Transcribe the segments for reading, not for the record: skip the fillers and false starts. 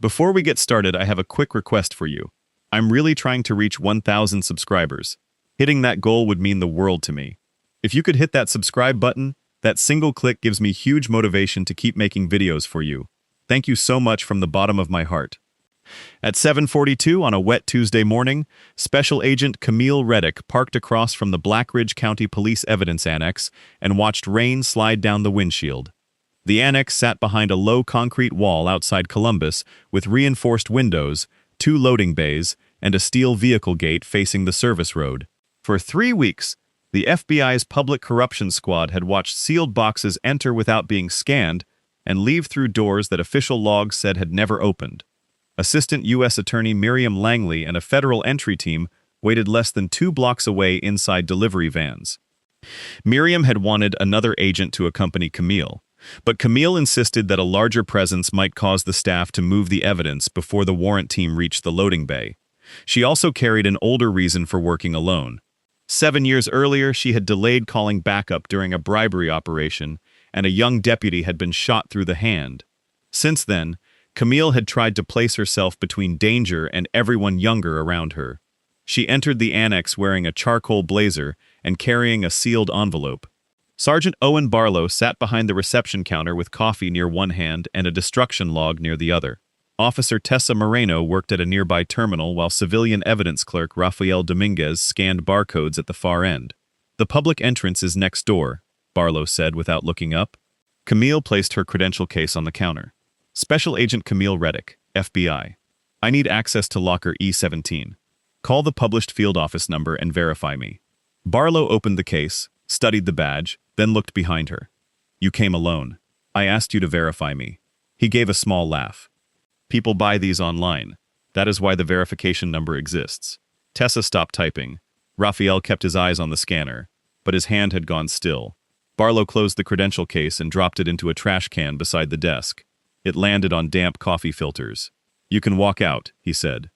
Before we get started, I have a quick request for you. I'm really trying to reach 1,000 subscribers. Hitting that goal would mean the world to me. If you could hit that subscribe button, that single click gives me huge motivation to keep making videos for you. Thank you so much from the bottom of my heart. At 7:42 on a wet Tuesday morning, Special Agent Camille Reddick parked across from the Blackridge County Police Evidence Annex and watched rain slide down the windshield. The annex sat behind a low concrete wall outside Columbus with reinforced windows, 2 loading bays, and a steel vehicle gate facing the service road. For 3 weeks, the FBI's Public Corruption Squad had watched sealed boxes enter without being scanned and leave through doors that official logs said had never opened. Assistant U.S. Attorney Miriam Langley and a federal entry team waited less than 2 blocks away inside delivery vans. Miriam had wanted another agent to accompany Camille, but Camille insisted that a larger presence might cause the staff to move the evidence before the warrant team reached the loading bay. She also carried an older reason for working alone. 7 years earlier, she had delayed calling backup during a bribery operation, and a young deputy had been shot through the hand. Since then, Camille had tried to place herself between danger and everyone younger around her. She entered the annex wearing a charcoal blazer and carrying a sealed envelope. Sergeant Owen Barlow sat behind the reception counter with coffee near one hand and a destruction log near the other. Officer Tessa Moreno worked at a nearby terminal while civilian evidence clerk Rafael Dominguez scanned barcodes at the far end. "The public entrance is next door," Barlow said without looking up. Camille placed her credential case on the counter. "Special Agent Camille Reddick, FBI. I need access to locker E17. Call the published field office number and verify me." Barlow opened the case, studied the badge, then looked behind her. "You came alone. I asked you to verify me." He gave a small laugh. "People buy these online. That is why the verification number exists." Tessa stopped typing. Raphael kept his eyes on the scanner, but his hand had gone still. Barlow closed the credential case and dropped it into a trash can beside the desk. It landed on damp coffee filters. "You can walk out," he said,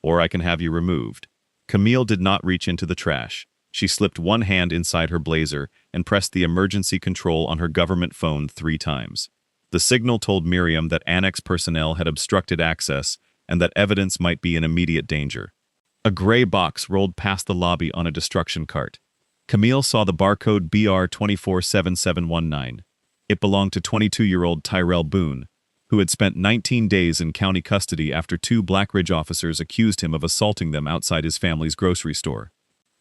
"or I can have you removed." Camille did not reach into the trash. She slipped one hand inside her blazer and pressed the emergency control on her government phone 3 times. The signal told Miriam that annex personnel had obstructed access and that evidence might be in immediate danger. A gray box rolled past the lobby on a destruction cart. Camille saw the barcode BR247719. It belonged to 22-year-old Tyrell Boone, who had spent 19 days in county custody after 2 Blackridge officers accused him of assaulting them outside his family's grocery store.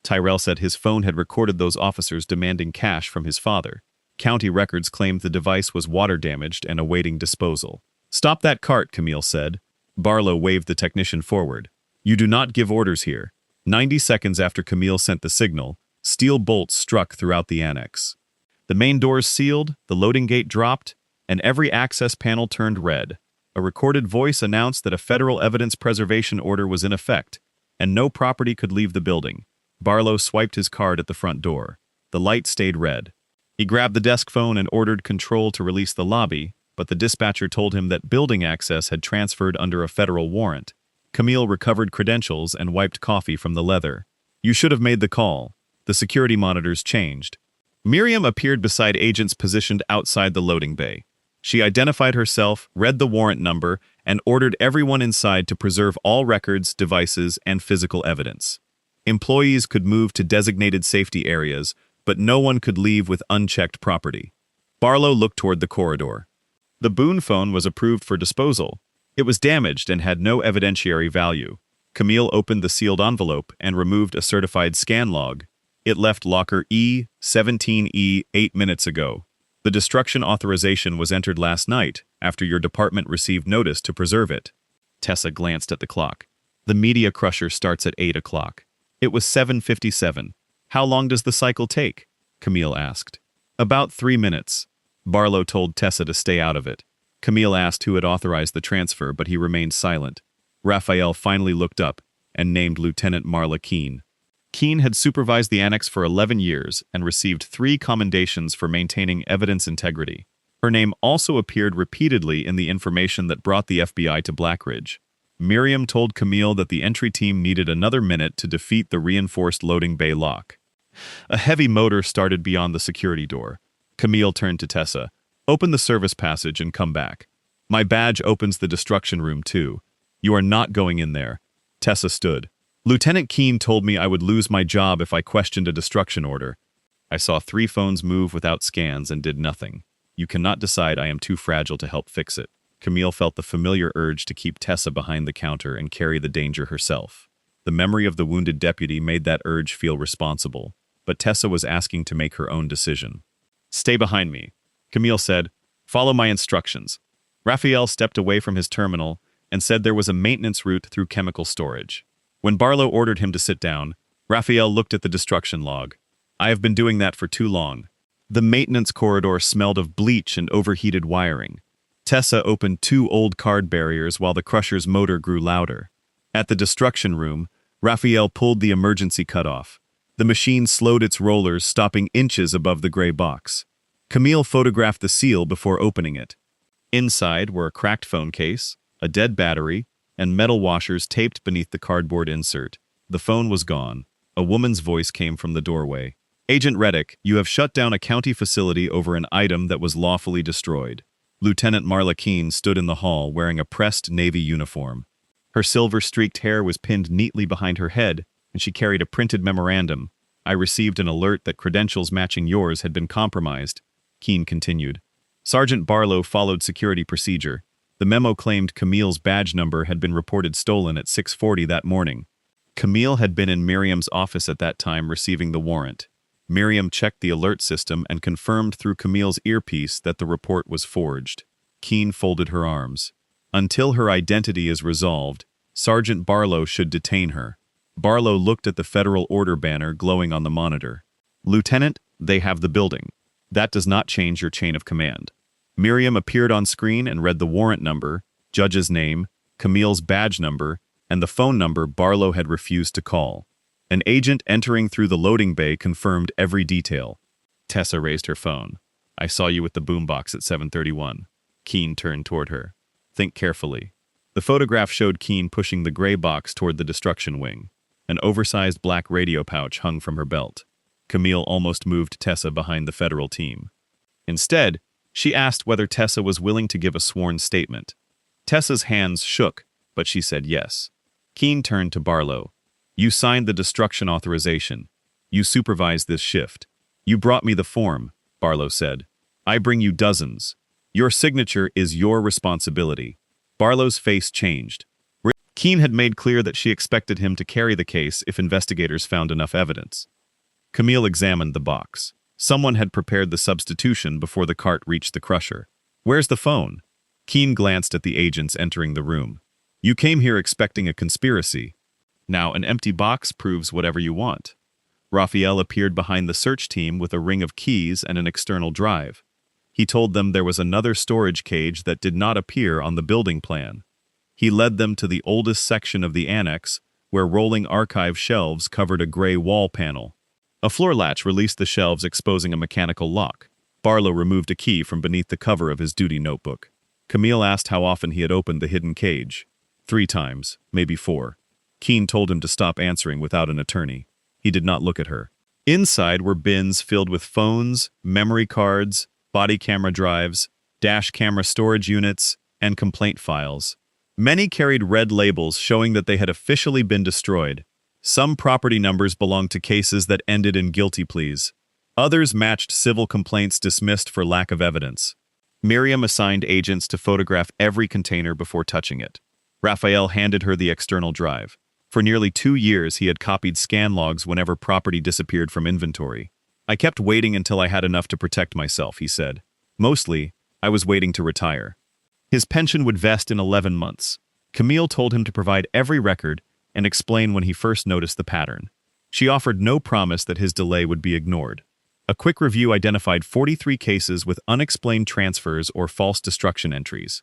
Tyrell said his phone had recorded those officers demanding cash from his father. County records claimed the device was water-damaged and awaiting disposal. "Stop that cart," Camille said. Barlow waved the technician forward. "You do not give orders here." 90 seconds after Camille sent the signal, steel bolts struck throughout the annex. The main doors sealed, the loading gate dropped, and every access panel turned red. A recorded voice announced that a federal evidence preservation order was in effect, and no property could leave the building. Barlow swiped his card at the front door. The light stayed red. He grabbed the desk phone and ordered control to release the lobby, but the dispatcher told him that building access had transferred under a federal warrant. Camille recovered credentials and wiped coffee from the leather. "You should have made the call. The security monitors changed." Miriam appeared beside agents positioned outside the loading bay. She identified herself, read the warrant number, and ordered everyone inside to preserve all records, devices, and physical evidence. Employees could move to designated safety areas, but no one could leave with unchecked property. Barlow looked toward the corridor. The Boone phone was approved for disposal. It was damaged and had no evidentiary value. Camille opened the sealed envelope and removed a certified scan log. It left locker E17E 8 minutes ago. The destruction authorization was entered last night after your department received notice to preserve it. Tessa glanced at the clock. "The media crusher starts at 8 o'clock. It was 7:57. "How long does the cycle take?" Camille asked. "About 3 minutes." Barlow told Tessa to stay out of it. Camille asked who had authorized the transfer, but he remained silent. Raphael finally looked up and named Lieutenant Marla Keene. Keene had supervised the annex for 11 years and received 3 commendations for maintaining evidence integrity. Her name also appeared repeatedly in the information that brought the FBI to Blackridge. Miriam told Camille that the entry team needed another minute to defeat the reinforced loading bay lock. A heavy motor started beyond the security door. Camille turned to Tessa. "Open the service passage and come back." My badge opens the destruction room too. You are not going in there. Tessa stood. Lieutenant Keene told me I would lose my job if I questioned a destruction order. I saw 3 phones move without scans and did nothing. You cannot decide I am too fragile to help fix it. Camille felt the familiar urge to keep Tessa behind the counter and carry the danger herself. The memory of the wounded deputy made that urge feel responsible, but Tessa was asking to make her own decision. Stay behind me, Camille said. Follow my instructions. Raphael stepped away from his terminal and said there was a maintenance route through chemical storage. When Barlow ordered him to sit down, Raphael looked at the destruction log. I have been doing that for too long. The maintenance corridor smelled of bleach and overheated wiring. Tessa opened 2 old card barriers while the crusher's motor grew louder. At the destruction room, Raphael pulled the emergency cutoff. The machine slowed its rollers, stopping inches above the gray box. Camille photographed the seal before opening it. Inside were a cracked phone case, a dead battery, and metal washers taped beneath the cardboard insert. The phone was gone. A woman's voice came from the doorway. Agent Reddick, you have shut down a county facility over an item that was lawfully destroyed. Lieutenant Marla Keene stood in the hall wearing a pressed Navy uniform. Her silver-streaked hair was pinned neatly behind her head, and she carried a printed memorandum. I received an alert that credentials matching yours had been compromised. Keene continued. Sergeant Barlow followed security procedure. The memo claimed Camille's badge number had been reported stolen at 6:40 that morning. Camille had been in Miriam's office at that time receiving the warrant. Miriam checked the alert system and confirmed through Camille's earpiece that the report was forged. Keene folded her arms. Until her identity is resolved, Sergeant Barlow should detain her. Barlow looked at the federal order banner glowing on the monitor. Lieutenant, they have the building. That does not change your chain of command. Miriam appeared on screen and read the warrant number, judge's name, Camille's badge number, and the phone number Barlow had refused to call. An agent entering through the loading bay confirmed every detail. Tessa raised her phone. I saw you with the boombox at 7:31. Keene turned toward her. Think carefully. The photograph showed Keene pushing the gray box toward the destruction wing. An oversized black radio pouch hung from her belt. Camille almost moved Tessa behind the federal team. Instead, she asked whether Tessa was willing to give a sworn statement. Tessa's hands shook, but she said yes. Keene turned to Barlow. You signed the destruction authorization. You supervised this shift. You brought me the form, Barlow said. I bring you dozens. Your signature is your responsibility. Barlow's face changed. Keene had made clear that she expected him to carry the case if investigators found enough evidence. Camille examined the box. Someone had prepared the substitution before the cart reached the crusher. Where's the phone? Keene glanced at the agents entering the room. You came here expecting a conspiracy. Now an empty box proves whatever you want. Raphael appeared behind the search team with a ring of keys and an external drive. He told them there was another storage cage that did not appear on the building plan. He led them to the oldest section of the annex, where rolling archive shelves covered a gray wall panel. A floor latch released the shelves, exposing a mechanical lock. Barlow removed a key from beneath the cover of his duty notebook. Camille asked how often he had opened the hidden cage. 3 times, maybe 4. Keene told him to stop answering without an attorney. He did not look at her. Inside were bins filled with phones, memory cards, body camera drives, dash camera storage units, and complaint files. Many carried red labels showing that they had officially been destroyed. Some property numbers belonged to cases that ended in guilty pleas. Others matched civil complaints dismissed for lack of evidence. Miriam assigned agents to photograph every container before touching it. Raphael handed her the external drive. For nearly 2 years, he had copied scan logs whenever property disappeared from inventory. I kept waiting until I had enough to protect myself, he said. Mostly, I was waiting to retire. His pension would vest in 11 months. Camille told him to provide every record and explain when he first noticed the pattern. She offered no promise that his delay would be ignored. A quick review identified 43 cases with unexplained transfers or false destruction entries.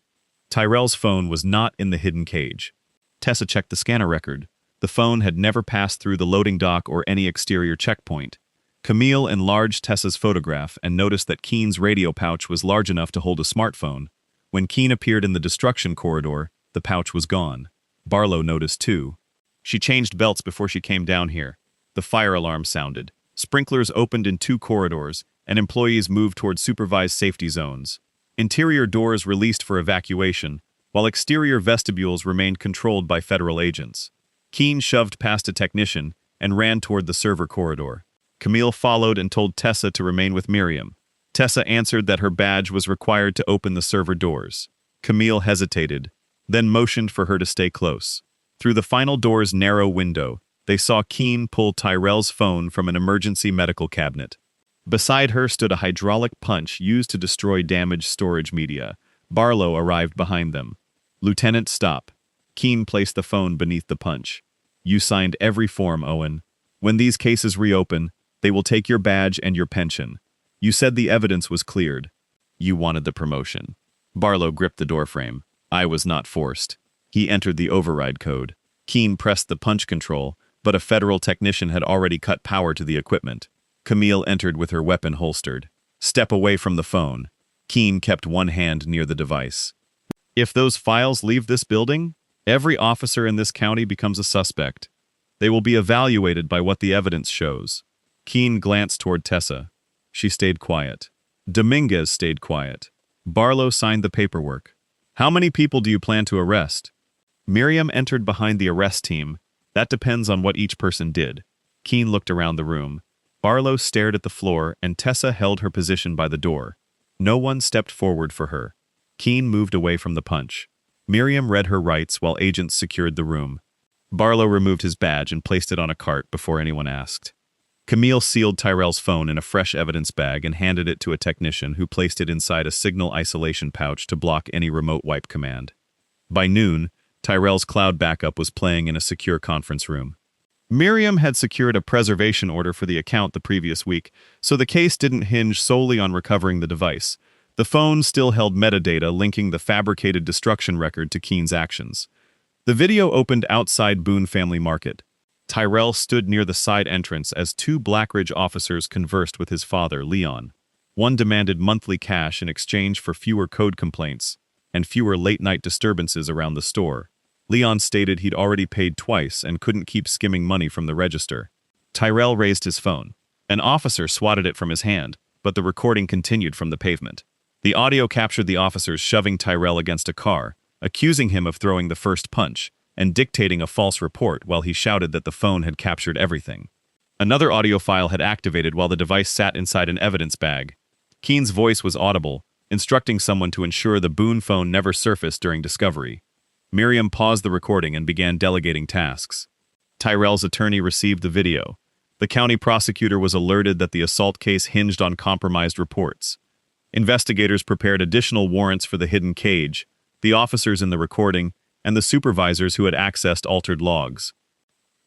Tyrell's phone was not in the hidden cage. Tessa checked the scanner record. The phone had never passed through the loading dock or any exterior checkpoint. Camille enlarged Tessa's photograph and noticed that Keene's radio pouch was large enough to hold a smartphone. When Keene appeared in the destruction corridor, the pouch was gone. Barlow noticed too. She changed belts before she came down here. The fire alarm sounded. Sprinklers opened in 2 corridors, and employees moved toward supervised safety zones. Interior doors released for evacuation, while exterior vestibules remained controlled by federal agents. Keene shoved past a technician and ran toward the server corridor. Camille followed and told Tessa to remain with Miriam. Tessa answered that her badge was required to open the server doors. Camille hesitated, then motioned for her to stay close. Through the final door's narrow window, they saw Keene pull Tyrell's phone from an emergency medical cabinet. Beside her stood a hydraulic punch used to destroy damaged storage media. Barlow arrived behind them. "Lieutenant, stop." Keene placed the phone beneath the punch. "You signed every form, Owen. When these cases reopen, they will take your badge and your pension. You said the evidence was cleared. You wanted the promotion." Barlow gripped the doorframe. "I was not forced." He entered the override code. Keene pressed the punch control, but a federal technician had already cut power to the equipment. Camille entered with her weapon holstered. "Step away from the phone." Keene kept one hand near the device. "If those files leave this building, every officer in this county becomes a suspect. They will be evaluated by what the evidence shows." Keene glanced toward Tessa. She stayed quiet. Dominguez stayed quiet. Barlow signed the paperwork. "How many people do you plan to arrest?" Miriam entered behind the arrest team. "That depends on what each person did." Keene looked around the room. Barlow stared at the floor, and Tessa held her position by the door. No one stepped forward for her. Keene moved away from the punch. Miriam read her rights while agents secured the room. Barlow removed his badge and placed it on a cart before anyone asked. Camille sealed Tyrell's phone in a fresh evidence bag and handed it to a technician who placed it inside a signal isolation pouch to block any remote wipe command. By noon, Tyrell's cloud backup was playing in a secure conference room. Miriam had secured a preservation order for the account the previous week, so the case didn't hinge solely on recovering the device. The phone still held metadata linking the fabricated destruction record to Keene's actions. The video opened outside Boone Family Market. Tyrell stood near the side entrance as two Blackridge officers conversed with his father, Leon. One demanded monthly cash in exchange for fewer code complaints and fewer late-night disturbances around the store. Leon stated he'd already paid twice and couldn't keep skimming money from the register. Tyrell raised his phone. An officer swatted it from his hand, but the recording continued from the pavement. The audio captured the officers shoving Tyrell against a car, accusing him of throwing the first punch, and dictating a false report while he shouted that the phone had captured everything. Another audio file had activated while the device sat inside an evidence bag. Keene's voice was audible, instructing someone to ensure the Boone phone never surfaced during discovery. Miriam paused the recording and began delegating tasks. Tyrell's attorney received the video. The county prosecutor was alerted that the assault case hinged on compromised reports. Investigators prepared additional warrants for the hidden cage, the officers in the recording, and the supervisors who had accessed altered logs.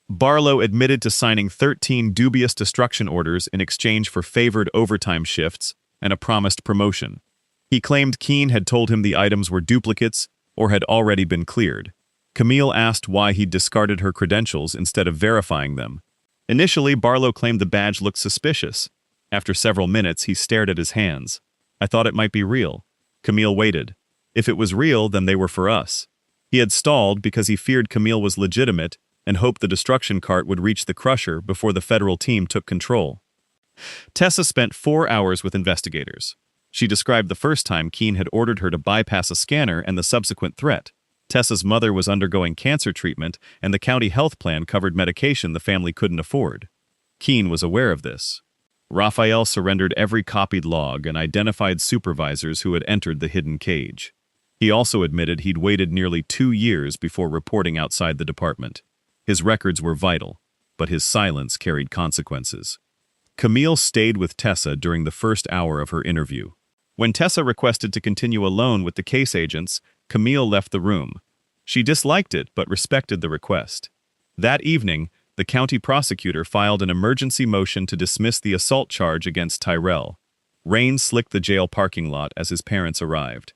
Barlow admitted to signing 13 dubious destruction orders in exchange for favored overtime shifts and a promised promotion. He claimed Keene had told him the items were duplicates or had already been cleared. Camille asked why he'd discarded her credentials instead of verifying them. Initially, Barlow claimed the badge looked suspicious. After several minutes, he stared at his hands. "I thought it might be real." Camille waited. "If it was real, then they were for us." He had stalled because he feared Camille was legitimate and hoped the destruction cart would reach the crusher before the federal team took control. Tessa spent 4 hours with investigators. She described the first time Keene had ordered her to bypass a scanner and the subsequent threat. Tessa's mother was undergoing cancer treatment, and the county health plan covered medication the family couldn't afford. Keene was aware of this. Raphael surrendered every copied log and identified supervisors who had entered the hidden cage. He also admitted he'd waited nearly 2 years before reporting outside the department. His records were vital, but his silence carried consequences. Camille stayed with Tessa during the first hour of her interview. When Tessa requested to continue alone with the case agents, Camille left the room. She disliked it but respected the request. That evening, the county prosecutor filed an emergency motion to dismiss the assault charge against Tyrell. Rain slicked the jail parking lot as his parents arrived.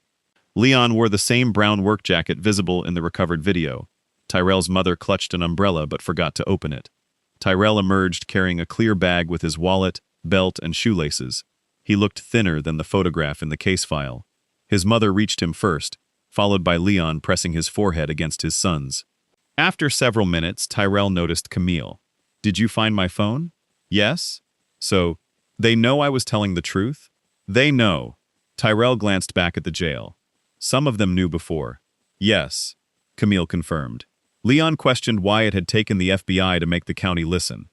Leon wore the same brown work jacket visible in the recovered video. Tyrell's mother clutched an umbrella but forgot to open it. Tyrell emerged carrying a clear bag with his wallet, belt, and shoelaces. He looked thinner than the photograph in the case file. His mother reached him first, followed by Leon pressing his forehead against his son's. After several minutes, Tyrell noticed Camille. "Did you find my phone?" "Yes." "So, they know I was telling the truth?" "They know." Tyrell glanced back at the jail. Some of them knew before. Yes, Camille confirmed. Leon questioned why it had taken the FBI to make the county listen.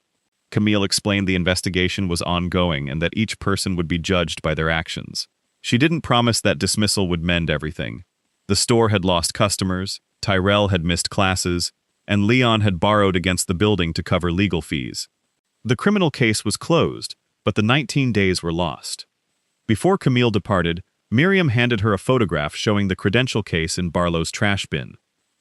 Camille explained the investigation was ongoing and that each person would be judged by their actions. She didn't promise that dismissal would mend everything. The store had lost customers, Tyrell had missed classes, and Leon had borrowed against the building to cover legal fees. The criminal case was closed, but the 19 days were lost. Before Camille departed, Miriam handed her a photograph showing the credential case in Barlow's trash bin.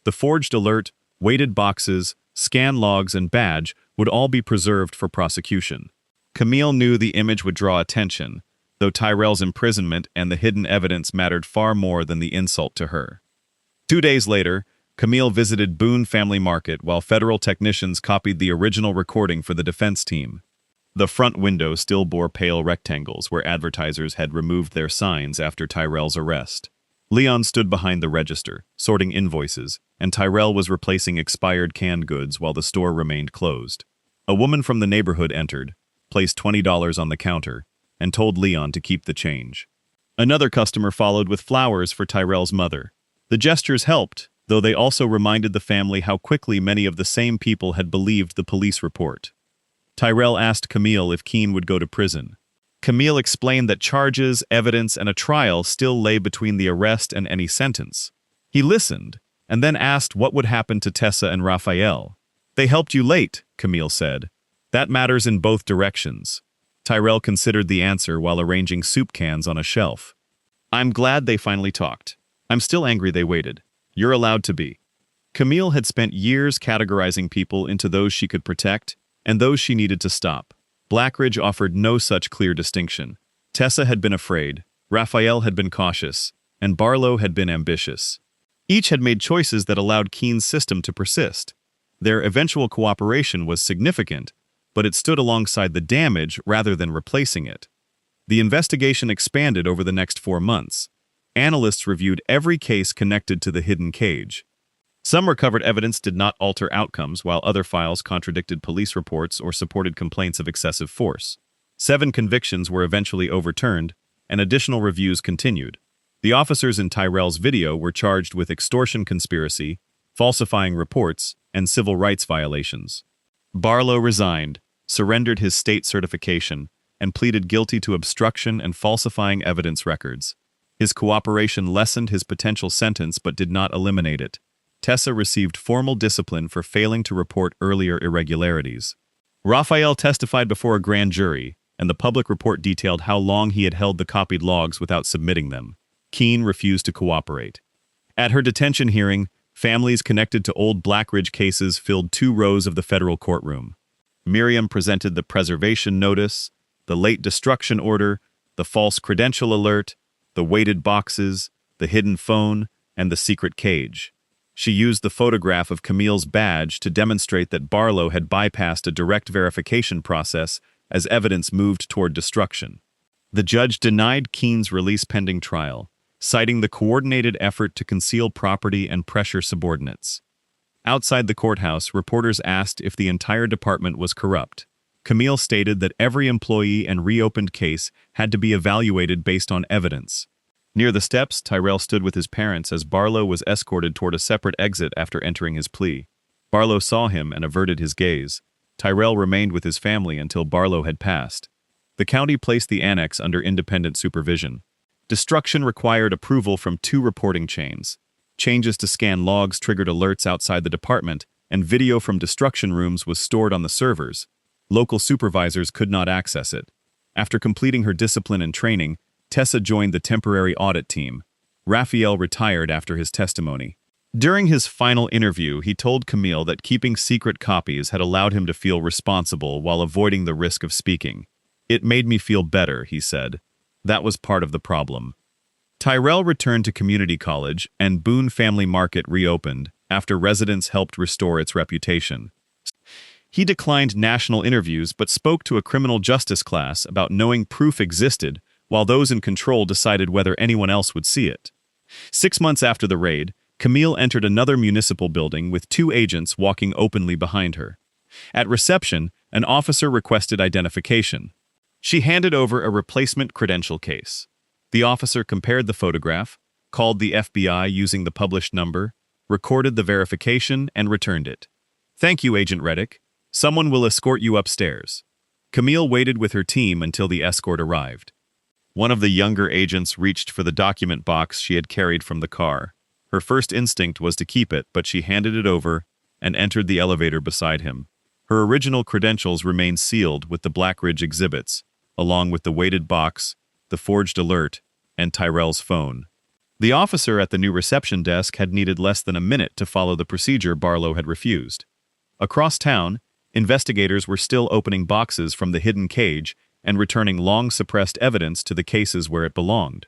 The forged alert, weighted boxes, scan logs, and badge would all be preserved for prosecution. Camille knew the image would draw attention, though Tyrell's imprisonment and the hidden evidence mattered far more than the insult to her. 2 days later, Camille visited Boone Family Market while federal technicians copied the original recording for the defense team. The front window still bore pale rectangles where advertisers had removed their signs after Tyrell's arrest. Leon stood behind the register, sorting invoices, and Tyrell was replacing expired canned goods while the store remained closed. A woman from the neighborhood entered, placed $20 on the counter, and told Leon to keep the change. Another customer followed with flowers for Tyrell's mother. The gestures helped, though they also reminded the family how quickly many of the same people had believed the police report. Tyrell asked Camille if Keene would go to prison. Camille explained that charges, evidence, and a trial still lay between the arrest and any sentence. He listened, and then asked what would happen to Tessa and Raphael. "They helped you late," Camille said. "That matters in both directions." Tyrell considered the answer while arranging soup cans on a shelf. "I'm glad they finally talked. I'm still angry they waited. You're allowed to be." Camille had spent years categorizing people into those she could protect and those she needed to stop. Blackridge offered no such clear distinction. Tessa had been afraid, Raphael had been cautious, and Barlow had been ambitious. Each had made choices that allowed Keene's system to persist. Their eventual cooperation was significant, but it stood alongside the damage rather than replacing it. The investigation expanded over the next 4 months. Analysts reviewed every case connected to the hidden cage. Some recovered evidence did not alter outcomes, while other files contradicted police reports or supported complaints of excessive force. 7 convictions were eventually overturned, and additional reviews continued. The officers in Tyrell's video were charged with extortion conspiracy, falsifying reports, and civil rights violations. Barlow resigned, surrendered his state certification, and pleaded guilty to obstruction and falsifying evidence records. His cooperation lessened his potential sentence but did not eliminate it. Tessa received formal discipline for failing to report earlier irregularities. Raphael testified before a grand jury, and the public report detailed how long he had held the copied logs without submitting them. Keene refused to cooperate. At her detention hearing, families connected to old Blackridge cases filled 2 rows of the federal courtroom. Miriam presented the preservation notice, the late destruction order, the false credential alert, the weighted boxes, the hidden phone, and the secret cage. She used the photograph of Camille's badge to demonstrate that Barlow had bypassed a direct verification process as evidence moved toward destruction. The judge denied Keene's release pending trial, citing the coordinated effort to conceal property and pressure subordinates. Outside the courthouse, reporters asked if the entire department was corrupt. Camille stated that every employee and reopened case had to be evaluated based on evidence. Near the steps, Tyrell stood with his parents as Barlow was escorted toward a separate exit after entering his plea. Barlow saw him and averted his gaze. Tyrell remained with his family until Barlow had passed. The county placed the annex under independent supervision. Destruction required approval from 2 reporting chains. Changes to scan logs triggered alerts outside the department, and video from destruction rooms was stored on the servers. Local supervisors could not access it. After completing her discipline and training, Tessa joined the temporary audit team. Raphael retired after his testimony. During his final interview, he told Camille that keeping secret copies had allowed him to feel responsible while avoiding the risk of speaking. "It made me feel better," he said. "That was part of the problem." Tyrell returned to community college, and Boone Family Market reopened after residents helped restore its reputation. He declined national interviews but spoke to a criminal justice class about knowing proof existed, while those in control decided whether anyone else would see it. 6 months after the raid, Camille entered another municipal building with 2 agents walking openly behind her. At reception, an officer requested identification. She handed over a replacement credential case. The officer compared the photograph, called the FBI using the published number, recorded the verification, and returned it. "Thank you, Agent Reddick. Someone will escort you upstairs." Camille waited with her team until the escort arrived. One of the younger agents reached for the document box she had carried from the car. Her first instinct was to keep it, but she handed it over and entered the elevator beside him. Her original credentials remained sealed with the Blackridge exhibits, along with the weighted box, the forged alert, and Tyrell's phone. The officer at the new reception desk had needed less than a minute to follow the procedure Barlow had refused. Across town, investigators were still opening boxes from the hidden cage and returning long-suppressed evidence to the cases where it belonged.